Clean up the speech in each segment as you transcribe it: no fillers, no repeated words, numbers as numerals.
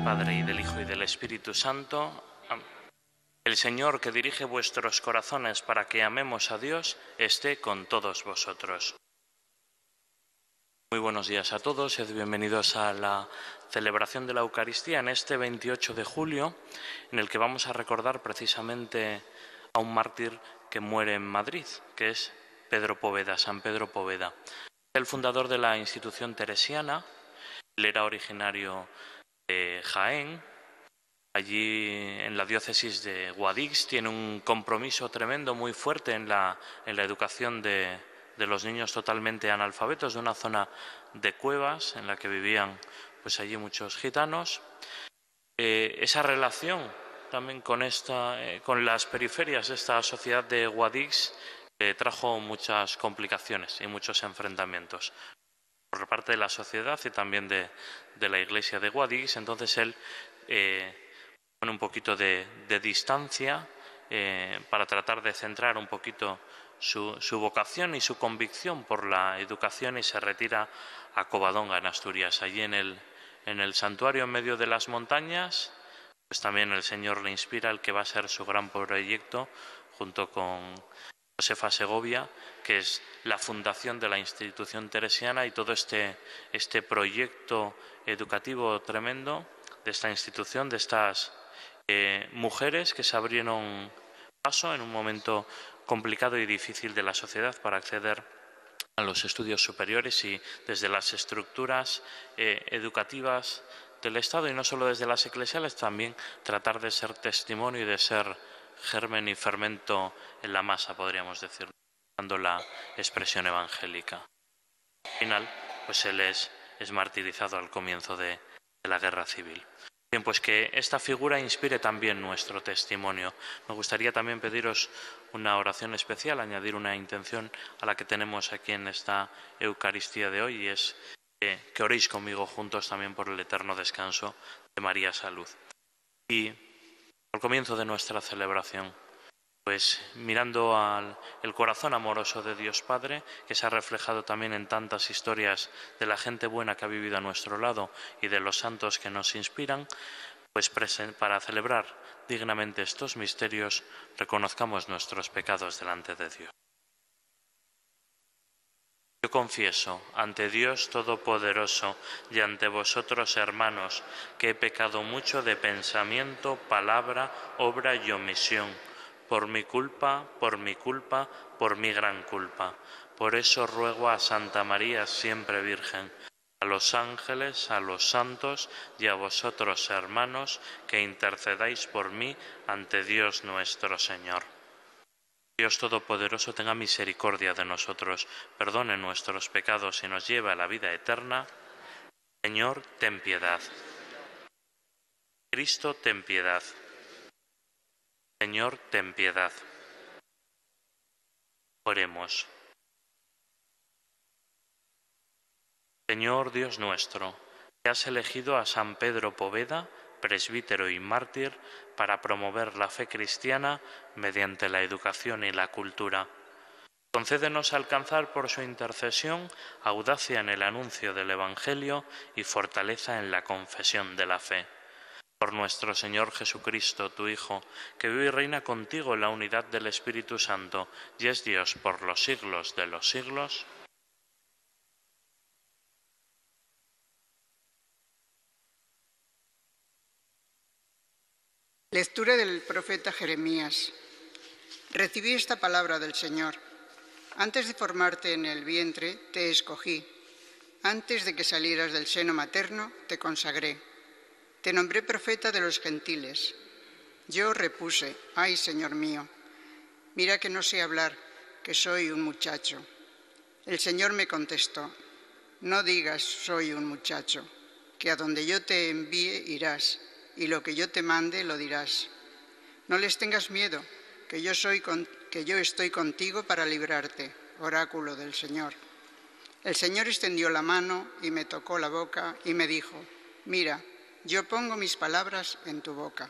Padre, y del Hijo, y del Espíritu Santo. Amén. El Señor, que dirige vuestros corazones para que amemos a Dios, esté con todos vosotros. Muy buenos días a todos, sed bienvenidos a la celebración de la Eucaristía en este 28 de julio, en el que vamos a recordar precisamente a un mártir que muere en Madrid, que es Pedro Poveda, San Pedro Poveda. El fundador de la institución teresiana, él era originario de Jaén. Allí en la diócesis de Guadix tiene un compromiso tremendo, muy fuerte en la educación de los niños totalmente analfabetos, de una zona de cuevas en la que vivían pues allí muchos gitanos. Esa relación también con las periferias de esta sociedad de Guadix trajo muchas complicaciones y muchos enfrentamientos por parte de la sociedad y también de la iglesia de Guadix. Entonces él pone un poquito de distancia para tratar de centrar un poquito su vocación y su convicción por la educación, y se retira a Covadonga, en Asturias. Allí en el santuario en medio de las montañas, pues también el Señor le inspira el que va a ser su gran proyecto junto con Josefa Segovia, que es la fundación de la institución teresiana, y todo este proyecto educativo tremendo de esta institución, de estas mujeres que se abrieron paso en un momento complicado y difícil de la sociedad para acceder a los estudios superiores, y desde las estructuras educativas del Estado, y no solo desde las eclesiales, también tratar de ser testimonio y de ser germen y fermento en la masa, podríamos decir, usando la expresión evangélica. Al final, pues él es martirizado al comienzo de la guerra civil. Bien, pues que esta figura inspire también nuestro testimonio. Me gustaría también pediros una oración especial, añadir una intención a la que tenemos aquí en esta Eucaristía de hoy, y es que oréis conmigo juntos también por el eterno descanso de María Salud. Y al comienzo de nuestra celebración, pues mirando el corazón amoroso de Dios Padre, que se ha reflejado también en tantas historias de la gente buena que ha vivido a nuestro lado y de los santos que nos inspiran, pues para celebrar dignamente estos misterios, reconozcamos nuestros pecados delante de Dios. Yo confieso ante Dios Todopoderoso y ante vosotros, hermanos, que he pecado mucho de pensamiento, palabra, obra y omisión, por mi culpa, por mi gran culpa. Por eso ruego a Santa María, siempre Virgen, a los ángeles, a los santos y a vosotros, hermanos, que intercedáis por mí ante Dios nuestro Señor. Dios Todopoderoso tenga misericordia de nosotros, perdone nuestros pecados y nos lleve a la vida eterna. Señor, ten piedad. Cristo, ten piedad. Señor, ten piedad. Oremos. Señor Dios nuestro, que has elegido a San Pedro Poveda, presbítero y mártir, para promover la fe cristiana mediante la educación y la cultura. Concédenos alcanzar por su intercesión audacia en el anuncio del Evangelio y fortaleza en la confesión de la fe. Por nuestro Señor Jesucristo, tu Hijo, que vive y reina contigo en la unidad del Espíritu Santo, y es Dios por los siglos de los siglos. Lectura del profeta Jeremías. Recibí esta palabra del Señor. Antes de formarte en el vientre, te escogí. Antes de que salieras del seno materno, te consagré. Te nombré profeta de los gentiles. Yo repuse, ay, Señor mío, mira que no sé hablar, que soy un muchacho. El Señor me contestó, no digas soy un muchacho, que a donde yo te envíe irás, y lo que yo te mande lo dirás. No les tengas miedo, que yo estoy contigo para librarte, oráculo del Señor. El Señor extendió la mano y me tocó la boca y me dijo, mira, yo pongo mis palabras en tu boca.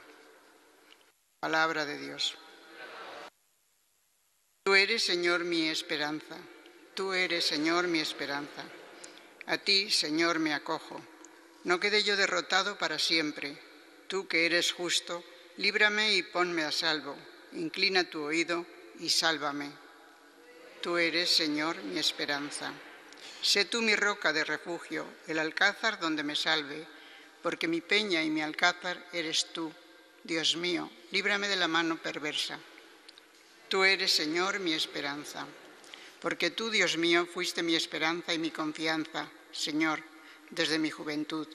Palabra de Dios. Tú eres, Señor, mi esperanza. Tú eres, Señor, mi esperanza. A ti, Señor, me acojo. No quede yo derrotado para siempre. Tú que eres justo, líbrame y ponme a salvo. Inclina tu oído y sálvame. Tú eres, Señor, mi esperanza. Sé tú mi roca de refugio, el alcázar donde me salve, porque mi peña y mi alcázar eres tú. Dios mío, líbrame de la mano perversa. Tú eres, Señor, mi esperanza. Porque tú, Dios mío, fuiste mi esperanza y mi confianza, Señor, desde mi juventud.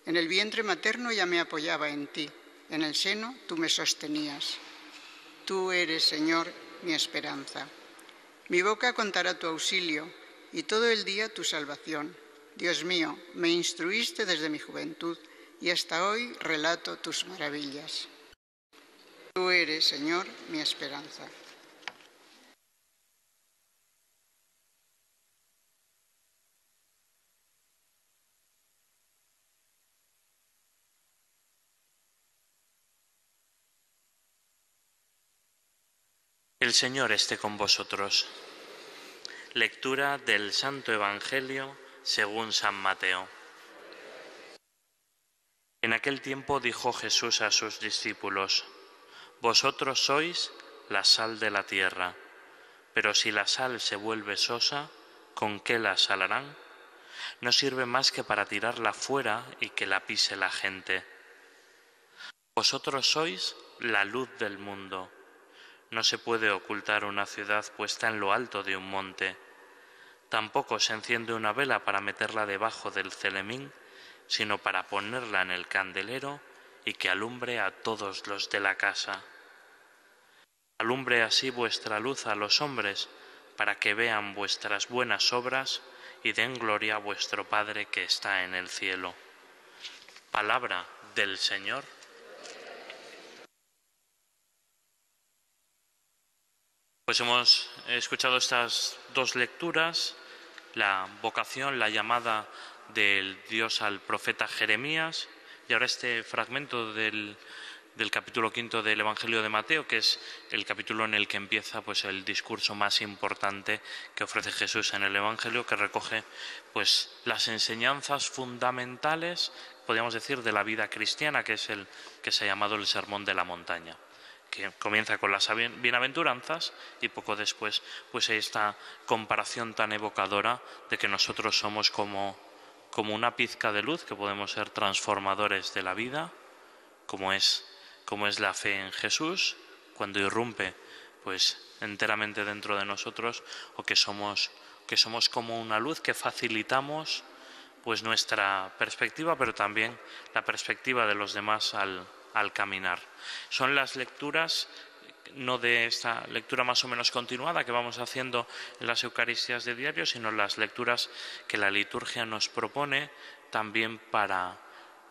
En el vientre materno ya me apoyaba en ti, en el seno tú me sostenías. Tú eres, Señor, mi esperanza. Mi boca contará tu auxilio y todo el día tu salvación. Dios mío, me instruiste desde mi juventud y hasta hoy relato tus maravillas. Tú eres, Señor, mi esperanza. El Señor esté con vosotros. Lectura del Santo Evangelio según San Mateo. En aquel tiempo dijo Jesús a sus discípulos: Vosotros sois la sal de la tierra, pero si la sal se vuelve sosa, ¿con qué la salarán? No sirve más que para tirarla fuera y que la pise la gente. Vosotros sois la luz del mundo. No se puede ocultar una ciudad puesta en lo alto de un monte. Tampoco se enciende una vela para meterla debajo del celemín, sino para ponerla en el candelero y que alumbre a todos los de la casa. Alumbre así vuestra luz a los hombres, para que vean vuestras buenas obras y den gloria a vuestro Padre que está en el cielo. Palabra del Señor. Pues hemos escuchado estas dos lecturas, la vocación, la llamada del Dios al profeta Jeremías, y ahora este fragmento del capítulo 5 del Evangelio de Mateo, que es el capítulo en el que empieza pues el discurso más importante que ofrece Jesús en el Evangelio, que recoge pues las enseñanzas fundamentales, podríamos decir, de la vida cristiana, que es el que se ha llamado el Sermón de la Montaña, que comienza con las bienaventuranzas y poco después pues esta comparación tan evocadora de que nosotros somos como una pizca de luz, que podemos ser transformadores de la vida, como es la fe en Jesús, cuando irrumpe pues enteramente dentro de nosotros, o que somos como una luz que facilitamos pues nuestra perspectiva, pero también la perspectiva de los demás al caminar. Son las lecturas, no de esta lectura más o menos continuada que vamos haciendo en las Eucaristías de diario, sino las lecturas que la liturgia nos propone también para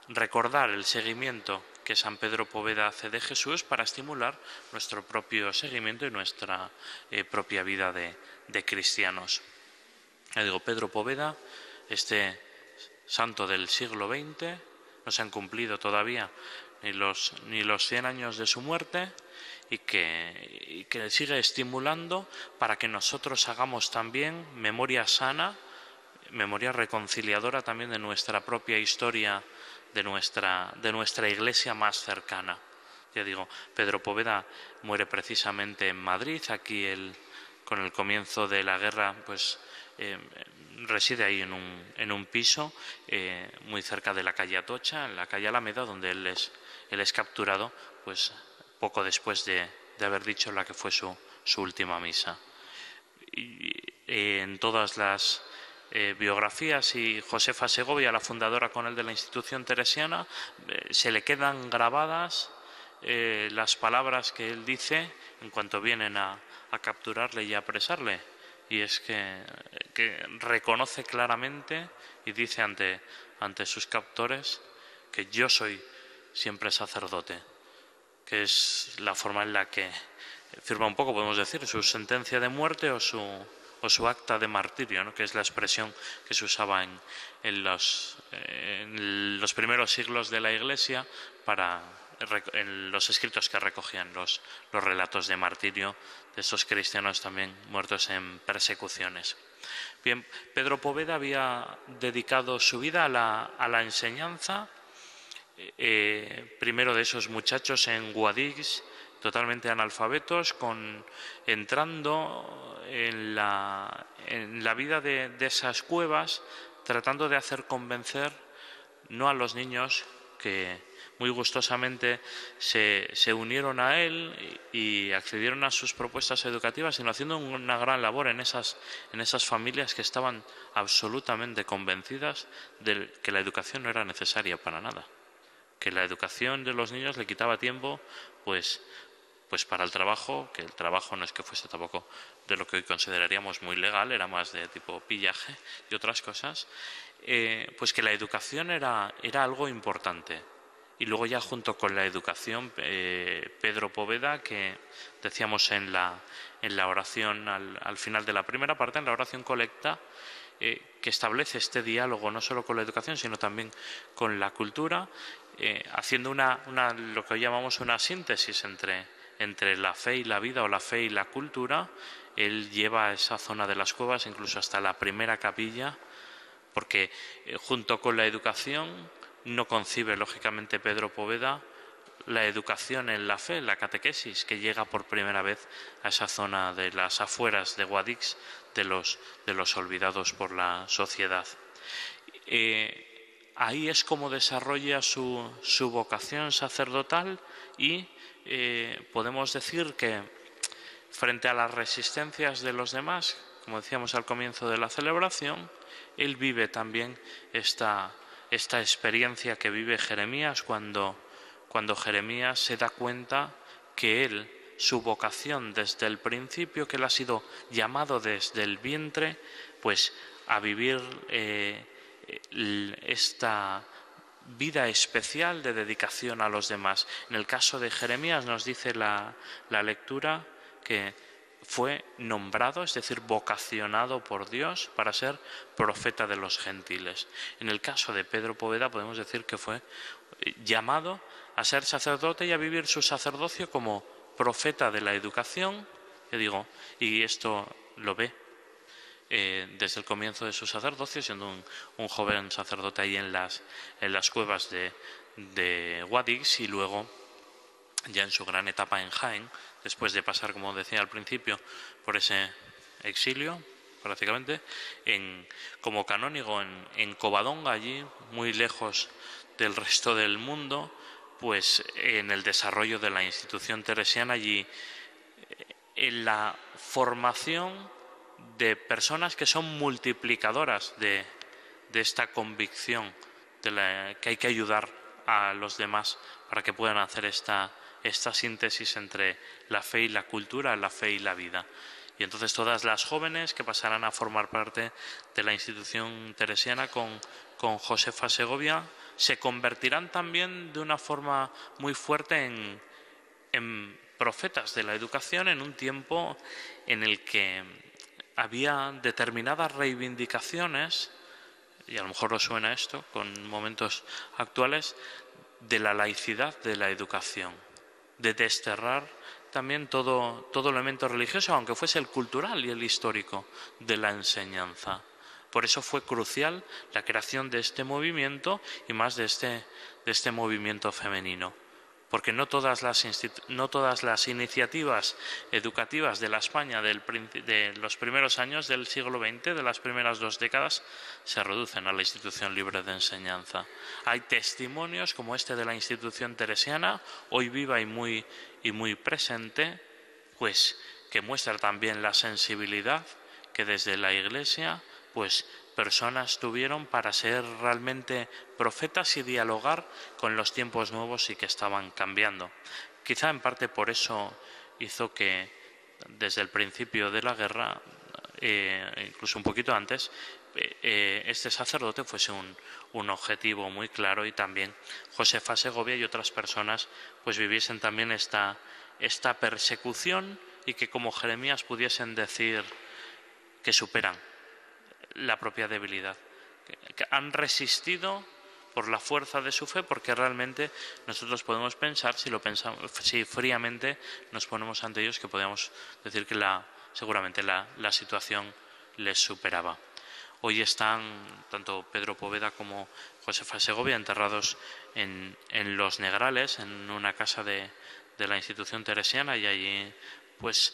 recordar el seguimiento que San Pedro Poveda hace de Jesús, para estimular nuestro propio seguimiento y nuestra propia vida de cristianos. Ya digo, Pedro Poveda, este santo del siglo XX, no se han cumplido todavía ni los 100 años de su muerte, y que sigue estimulando para que nosotros hagamos también memoria sana, memoria reconciliadora también de nuestra propia historia, de nuestra iglesia más cercana. Ya digo, Pedro Poveda muere precisamente en Madrid. Aquí con el comienzo de la guerra pues reside ahí en un piso muy cerca de la calle Atocha, en la calle Alameda, donde él es capturado pues poco después de haber dicho la que fue su última misa. Y en todas las biografías, y Josefa Segovia, la fundadora con él de la institución teresiana, se le quedan grabadas las palabras que él dice en cuanto vienen a capturarle y a apresarle, y es que reconoce claramente y dice ante sus captores que yo soy siempre sacerdote, que es la forma en la que firma un poco, podemos decir, su sentencia de muerte o su acta de martirio, ¿no?, que es la expresión que se usaba en los primeros siglos de la Iglesia en los escritos que recogían los relatos de martirio de estos cristianos también muertos en persecuciones. Bien, Pedro Poveda había dedicado su vida a la enseñanza, primero de esos muchachos en Guadix, totalmente analfabetos, entrando en la vida de esas cuevas, tratando de hacer convencer no a los niños que muy gustosamente se unieron a él y accedieron a sus propuestas educativas, sino haciendo una gran labor en esas familias que estaban absolutamente convencidas de que la educación no era necesaria para nada, que la educación de los niños le quitaba tiempo pues para el trabajo, que el trabajo no es que fuese tampoco de lo que hoy consideraríamos muy legal, era más de tipo pillaje y otras cosas, pues que la educación era algo importante. Y luego ya junto con la educación, Pedro Poveda, que decíamos en la oración al final de la primera parte, en la oración colecta, que establece este diálogo no solo con la educación, sino también con la cultura, haciendo lo que hoy llamamos una síntesis entre la fe y la vida, o la fe y la cultura. Él lleva a esa zona de las cuevas incluso hasta la primera capilla, porque junto con la educación no concibe, lógicamente, Pedro Poveda la educación en la fe, la catequesis, que llega por primera vez a esa zona de las afueras de Guadix, de los olvidados por la sociedad. Ahí es como desarrolla su vocación sacerdotal y podemos decir que frente a las resistencias de los demás, como decíamos al comienzo de la celebración, él vive también esta experiencia que vive Jeremías cuando Jeremías se da cuenta que su vocación desde el principio, que él ha sido llamado desde el vientre, pues a vivir esta vida especial de dedicación a los demás. En el caso de Jeremías nos dice la lectura que fue nombrado, es decir, vocacionado por Dios para ser profeta de los gentiles. En el caso de Pedro Poveda podemos decir que fue llamado a ser sacerdote y a vivir su sacerdocio como profeta de la educación, y esto lo ve desde el comienzo de su sacerdocio, siendo un joven sacerdote ahí en las cuevas de Guadix, y luego ya en su gran etapa en Jaén, después de pasar, como decía al principio, por ese exilio, prácticamente, como canónigo en Covadonga, allí, muy lejos del resto del mundo, pues en el desarrollo de la institución teresiana allí, en la formación de personas que son multiplicadoras de esta convicción de que hay que ayudar a los demás para que puedan hacer esta síntesis entre la fe y la cultura, la fe y la vida. Y entonces todas las jóvenes que pasarán a formar parte de la institución teresiana con Josefa Segovia se convertirán también de una forma muy fuerte en profetas de la educación, en un tiempo en el que había determinadas reivindicaciones, y a lo mejor os suena esto con momentos actuales, de la laicidad de la educación, de desterrar también todo elemento religioso, aunque fuese el cultural y el histórico, de la enseñanza. Por eso fue crucial la creación de este movimiento, y más de este movimiento femenino, porque no todas las iniciativas educativas de la España de los primeros años del siglo XX, de las primeras 2 décadas, se reducen a la institución libre de enseñanza. Hay testimonios como este de la institución teresiana, hoy viva y muy presente, pues que muestra también la sensibilidad que desde la Iglesia pues personas tuvieron para ser realmente profetas y dialogar con los tiempos nuevos y que estaban cambiando. Quizá en parte por eso hizo que desde el principio de la guerra, incluso un poquito antes, este sacerdote fuese un objetivo muy claro, y también Josefa Segovia y otras personas pues viviesen también esta persecución, y que como Jeremías pudiesen decir que superan la propia debilidad, que han resistido por la fuerza de su fe, porque realmente nosotros podemos pensar, si fríamente nos ponemos ante ellos, que podemos decir que seguramente la situación les superaba. Hoy están tanto Pedro Poveda como Josefa Segovia, enterrados en Los Negrales, en una casa de la institución teresiana, y allí pues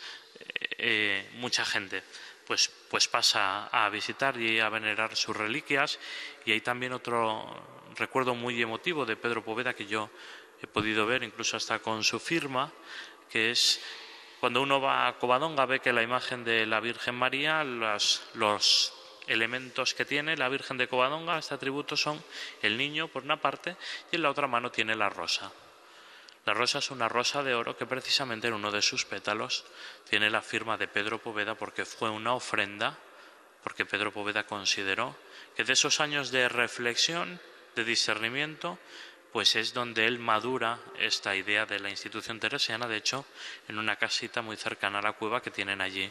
mucha gente pues pasa a visitar y a venerar sus reliquias. Y hay también otro recuerdo muy emotivo de Pedro Poveda que yo he podido ver, incluso hasta con su firma, que es cuando uno va a Covadonga, ve que la imagen de la Virgen María, los elementos que tiene la Virgen de Covadonga, este atributo, son el niño por una parte y en la otra mano tiene la rosa. La rosa es una rosa de oro que precisamente en uno de sus pétalos tiene la firma de Pedro Poveda, porque fue una ofrenda, porque Pedro Poveda consideró que de esos años de reflexión, de discernimiento, pues es donde él madura esta idea de la institución teresiana. De hecho, en una casita muy cercana a la cueva que tienen allí,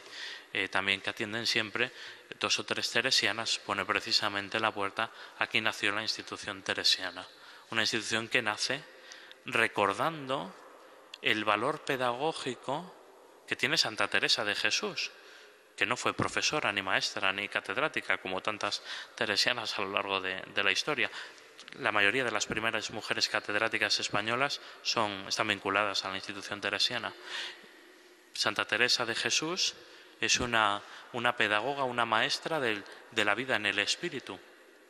también que atienden siempre, 2 o 3 teresianas, pone precisamente en la puerta: aquí nació la institución teresiana. Una institución que nace recordando el valor pedagógico que tiene Santa Teresa de Jesús, que no fue profesora, ni maestra, ni catedrática, como tantas teresianas a lo largo de la historia. La mayoría de las primeras mujeres catedráticas españolas están vinculadas a la institución teresiana. Santa Teresa de Jesús es una pedagoga, una maestra de la vida en el espíritu,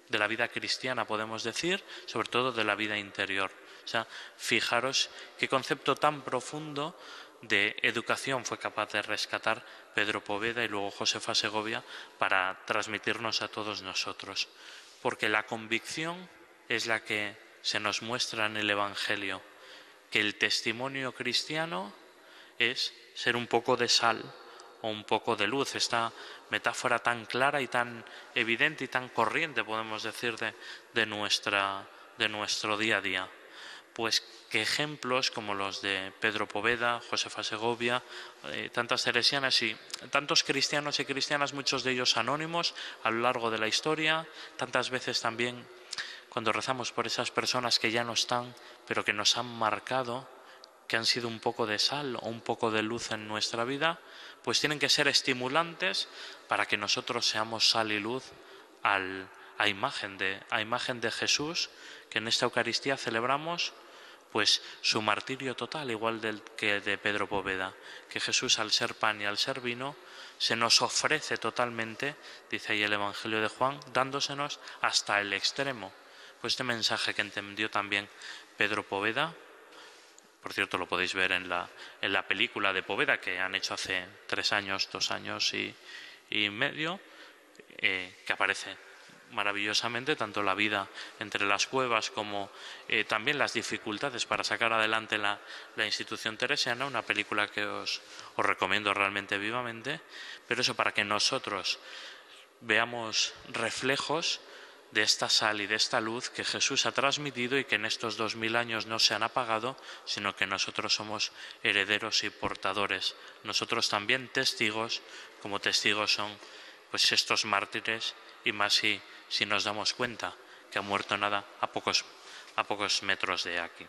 de la vida cristiana, podemos decir, sobre todo de la vida interior. O sea, fijaros qué concepto tan profundo de educación fue capaz de rescatar Pedro Poveda y luego Josefa Segovia para transmitirnos a todos nosotros. Porque la convicción es la que se nos muestra en el Evangelio, que el testimonio cristiano es ser un poco de sal o un poco de luz. Esta metáfora tan clara y tan evidente y tan corriente, podemos decir, de nuestro día a día. Pues que ejemplos como los de Pedro Poveda, Josefa Segovia, tantas teresianas y tantos cristianos y cristianas, muchos de ellos anónimos a lo largo de la historia, tantas veces también cuando rezamos por esas personas que ya no están, pero que nos han marcado, que han sido un poco de sal o un poco de luz en nuestra vida, pues tienen que ser estimulantes para que nosotros seamos sal y luz a imagen de Jesús, que en esta Eucaristía celebramos pues su martirio total, igual que de Pedro Poveda, que Jesús, al ser pan y al ser vino, se nos ofrece totalmente, dice ahí el Evangelio de Juan, dándosenos hasta el extremo. Pues este mensaje que entendió también Pedro Poveda, por cierto lo podéis ver en la película de Poveda que han hecho hace 2 años y medio, que aparece maravillosamente tanto la vida entre las cuevas como también las dificultades para sacar adelante la institución teresiana, una película que os recomiendo realmente vivamente, pero eso para que nosotros veamos reflejos de esta sal y de esta luz que Jesús ha transmitido y que en estos 2000 años no se han apagado, sino que nosotros somos herederos y portadores. Nosotros también testigos, como testigos son pues estos mártires, y más si nos damos cuenta que ha muerto nada a pocos metros de aquí.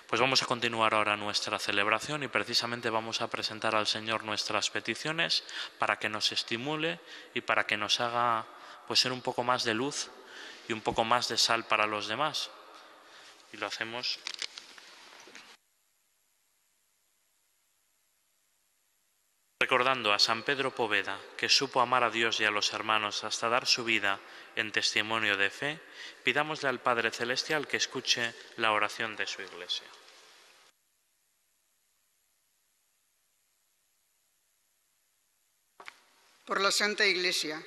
Pues vamos a continuar ahora nuestra celebración y precisamente vamos a presentar al Señor nuestras peticiones para que nos estimule y para que nos haga pues ser un poco más de luz y un poco más de sal para los demás. Y lo hacemos recordando a San Pedro Poveda, que supo amar a Dios y a los hermanos hasta dar su vida en testimonio de fe. Pidámosle al Padre Celestial que escuche la oración de su Iglesia. Por la Santa Iglesia,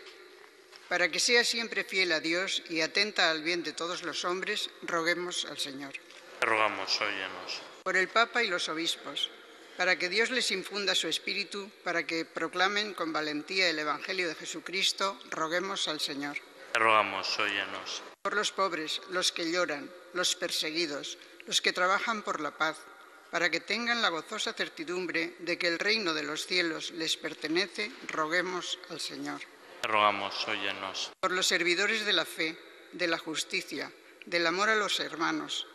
para que sea siempre fiel a Dios y atenta al bien de todos los hombres, roguemos al Señor. Te rogamos, óyenos. Por el Papa y los obispos, para que Dios les infunda su espíritu, para que proclamen con valentía el Evangelio de Jesucristo, roguemos al Señor. Te rogamos, óyenos. Por los pobres, los que lloran, los perseguidos, los que trabajan por la paz, para que tengan la gozosa certidumbre de que el reino de los cielos les pertenece, roguemos al Señor. Te rogamos, óyenos. Por los servidores de la fe, de la justicia, del amor a los hermanos,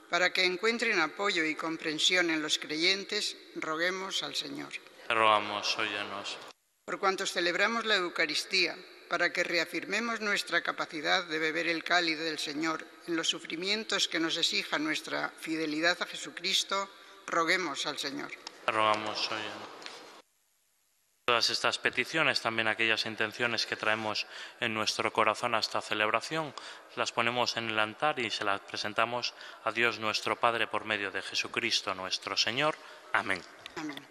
para que encuentren apoyo y comprensión en los creyentes, roguemos al Señor. Te rogamos, óyenos. Por cuantos celebramos la Eucaristía, para que reafirmemos nuestra capacidad de beber el cáliz del Señor en los sufrimientos que nos exija nuestra fidelidad a Jesucristo, roguemos al Señor. Rogamos hoy. Todas estas peticiones, también aquellas intenciones que traemos en nuestro corazón a esta celebración, las ponemos en el altar y se las presentamos a Dios nuestro Padre por medio de Jesucristo nuestro Señor. Amén. Amén.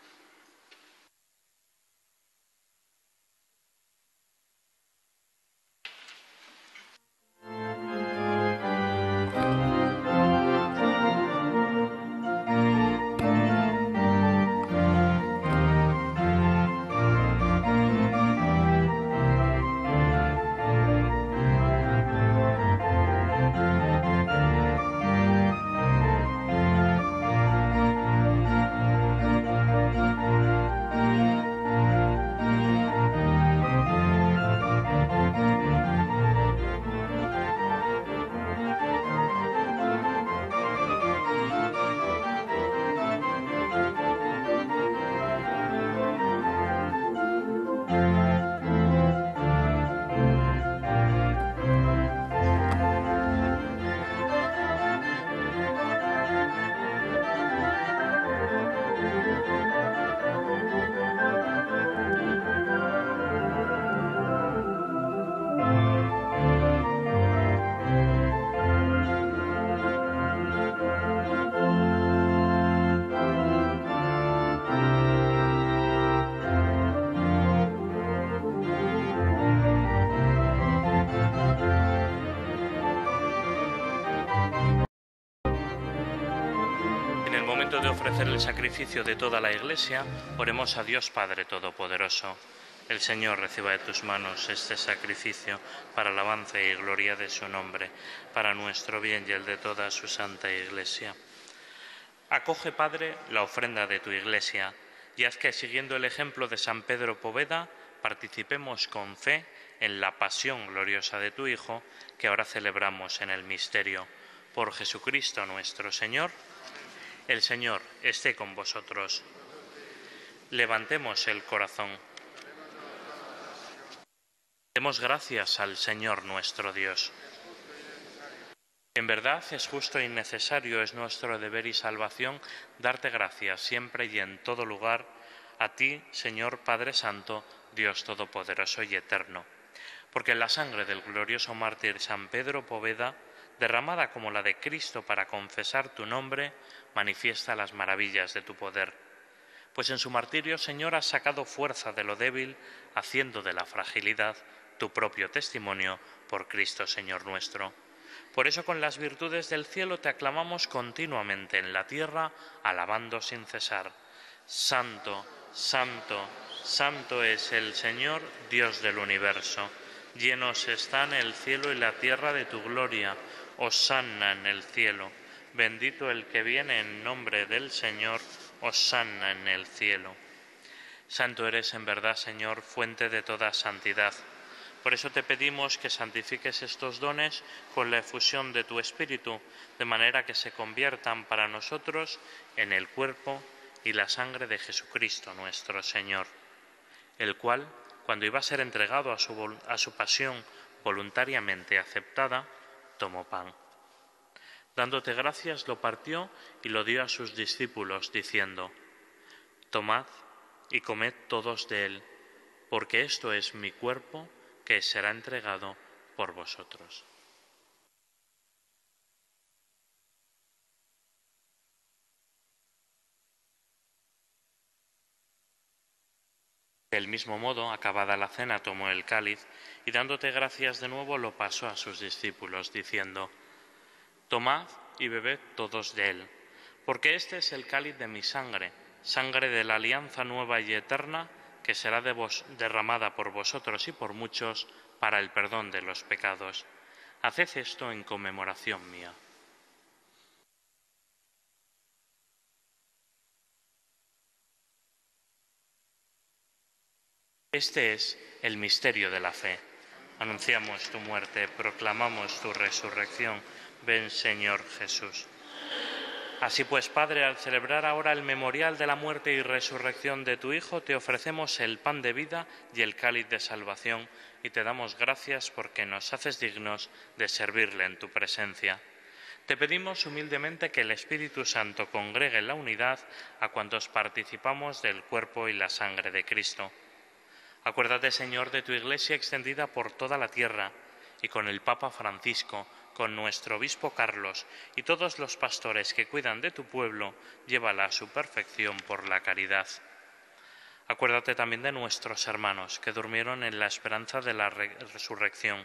De ofrecer el sacrificio de toda la Iglesia, oremos a Dios Padre Todopoderoso. El Señor reciba de tus manos este sacrificio para alabanza y gloria de su nombre, para nuestro bien y el de toda su santa Iglesia. Acoge, Padre, la ofrenda de tu Iglesia y haz que, siguiendo el ejemplo de San Pedro Poveda, participemos con fe en la pasión gloriosa de tu Hijo, que ahora celebramos en el misterio. Por Jesucristo nuestro Señor. El Señor esté con vosotros. Levantemos el corazón. Demos gracias al Señor nuestro Dios. En verdad es justo y necesario, es nuestro deber y salvación, darte gracias siempre y en todo lugar, a ti, Señor Padre Santo, Dios Todopoderoso y Eterno. Porque la sangre del glorioso mártir San Pedro Poveda, derramada como la de Cristo para confesar tu nombre, manifiesta las maravillas de tu poder. Pues en su martirio, Señor, has sacado fuerza de lo débil, haciendo de la fragilidad tu propio testimonio por Cristo, Señor nuestro. Por eso, con las virtudes del cielo te aclamamos continuamente en la tierra, alabando sin cesar. Santo, santo, santo es el Señor, Dios del universo. Llenos están el cielo y la tierra de tu gloria. Hosanna en el cielo. Bendito el que viene en nombre del Señor. Hosanna en el cielo. Santo eres en verdad, Señor, fuente de toda santidad. Por eso te pedimos que santifiques estos dones con la efusión de tu Espíritu, de manera que se conviertan para nosotros en el cuerpo y la sangre de Jesucristo nuestro Señor, el cual, cuando iba a ser entregado a su pasión voluntariamente aceptada, tomó pan. Dándote gracias, lo partió y lo dio a sus discípulos, diciendo: Tomad y comed todos de él, porque esto es mi cuerpo, que será entregado por vosotros. Del mismo modo, acabada la cena, tomó el cáliz y, dándote gracias de nuevo, lo pasó a sus discípulos, diciendo: Tomad y bebed todos de él, porque este es el cáliz de mi sangre, sangre de la alianza nueva y eterna, que será derramada por vosotros y por muchos para el perdón de los pecados. Haced esto en conmemoración mía. Este es el misterio de la fe. Anunciamos tu muerte, proclamamos tu resurrección. Ven, Señor Jesús. Así pues, Padre, al celebrar ahora el memorial de la muerte y resurrección de tu Hijo, te ofrecemos el pan de vida y el cáliz de salvación, y te damos gracias porque nos haces dignos de servirle en tu presencia. Te pedimos humildemente que el Espíritu Santo congregue en la unidad a cuantos participamos del cuerpo y la sangre de Cristo. Acuérdate, Señor, de tu Iglesia extendida por toda la tierra, y con el Papa Francisco, con nuestro obispo Carlos y todos los pastores que cuidan de tu pueblo, llévala a su perfección por la caridad. Acuérdate también de nuestros hermanos que durmieron en la esperanza de la resurrección.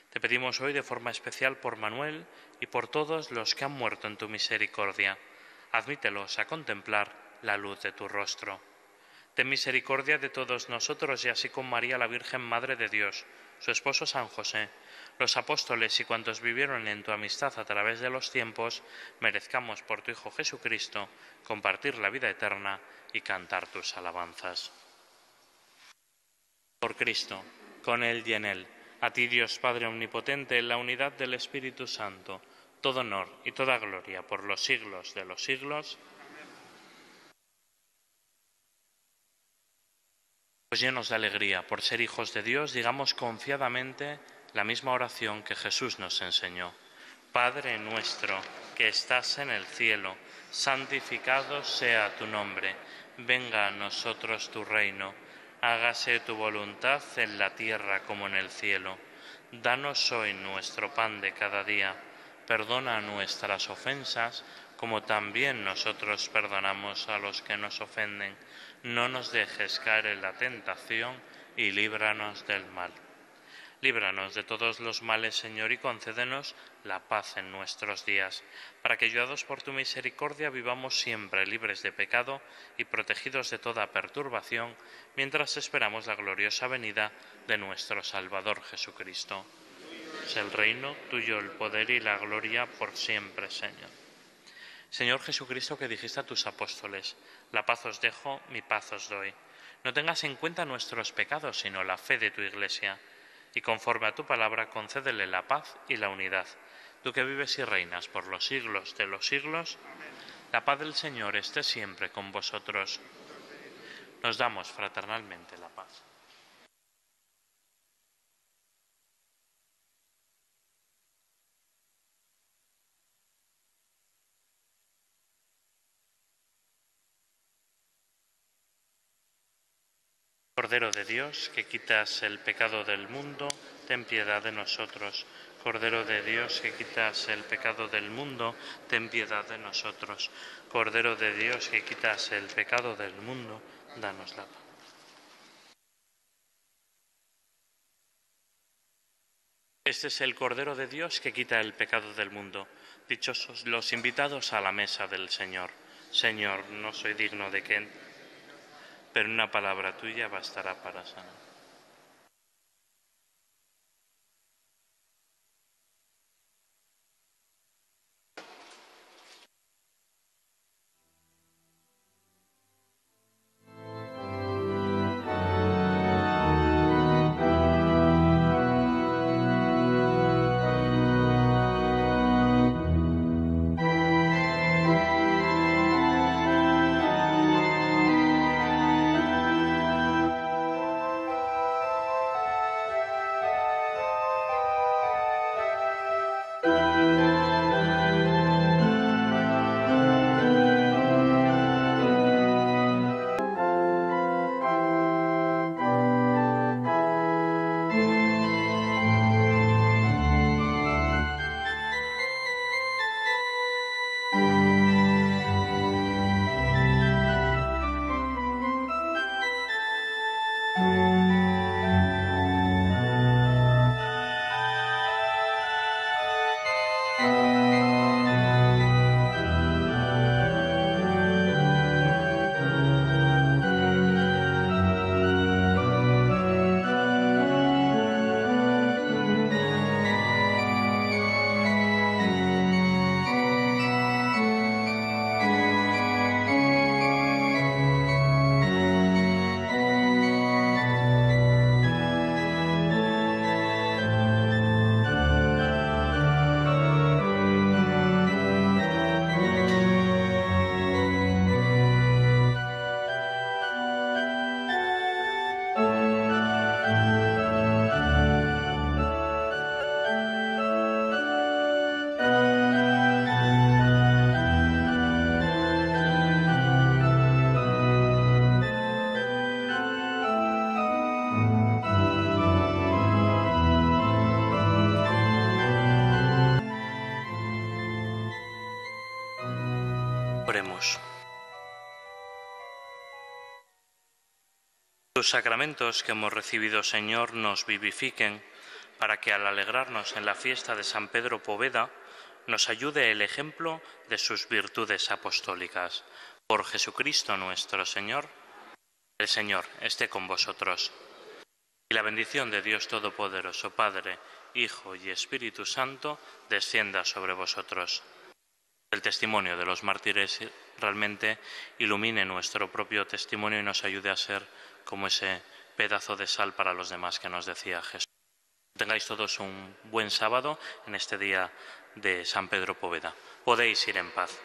Te pedimos hoy de forma especial por Manuel y por todos los que han muerto en tu misericordia. Admítelos a contemplar la luz de tu rostro. Ten misericordia de todos nosotros y así con María la Virgen Madre de Dios, su esposo San José, los apóstoles y cuantos vivieron en tu amistad a través de los tiempos, merezcamos por tu Hijo Jesucristo compartir la vida eterna y cantar tus alabanzas. Por Cristo, con Él y en Él, a ti Dios Padre Omnipotente, en la unidad del Espíritu Santo, todo honor y toda gloria por los siglos de los siglos. Pues llenos de alegría por ser hijos de Dios, digamos confiadamente la misma oración que Jesús nos enseñó. Padre nuestro, que estás en el cielo, santificado sea tu nombre. Venga a nosotros tu reino. Hágase tu voluntad en la tierra como en el cielo. Danos hoy nuestro pan de cada día. Perdona nuestras ofensas, como también nosotros perdonamos a los que nos ofenden. No nos dejes caer en la tentación y líbranos del mal. Líbranos de todos los males, Señor, y concédenos la paz en nuestros días, para que, ayudados por tu misericordia, vivamos siempre libres de pecado y protegidos de toda perturbación, mientras esperamos la gloriosa venida de nuestro Salvador Jesucristo. Es el reino tuyo, el poder y la gloria por siempre, Señor. Señor Jesucristo, que dijiste a tus apóstoles: la paz os dejo, mi paz os doy. No tengas en cuenta nuestros pecados, sino la fe de tu Iglesia. Y conforme a tu palabra, concédele la paz y la unidad. Tú que vives y reinas por los siglos de los siglos, la paz del Señor esté siempre con vosotros. Nos damos fraternalmente la paz. Cordero de Dios, que quitas el pecado del mundo, ten piedad de nosotros. Cordero de Dios, que quitas el pecado del mundo, ten piedad de nosotros. Cordero de Dios, que quitas el pecado del mundo, danos la paz. Este es el Cordero de Dios que quita el pecado del mundo. Dichosos los invitados a la mesa del Señor. Señor, no soy digno de que pero una palabra tuya bastará para sanar. Oremos. Tus sacramentos que hemos recibido, Señor, nos vivifiquen para que al alegrarnos en la fiesta de San Pedro Poveda nos ayude el ejemplo de sus virtudes apostólicas. Por Jesucristo nuestro Señor, el Señor esté con vosotros. Y la bendición de Dios Todopoderoso, Padre, Hijo y Espíritu Santo, descienda sobre vosotros. El testimonio de los mártires realmente ilumine nuestro propio testimonio y nos ayude a ser como ese pedazo de sal para los demás que nos decía Jesús. Tengáis todos un buen sábado en este día de San Pedro Poveda. Podéis ir en paz.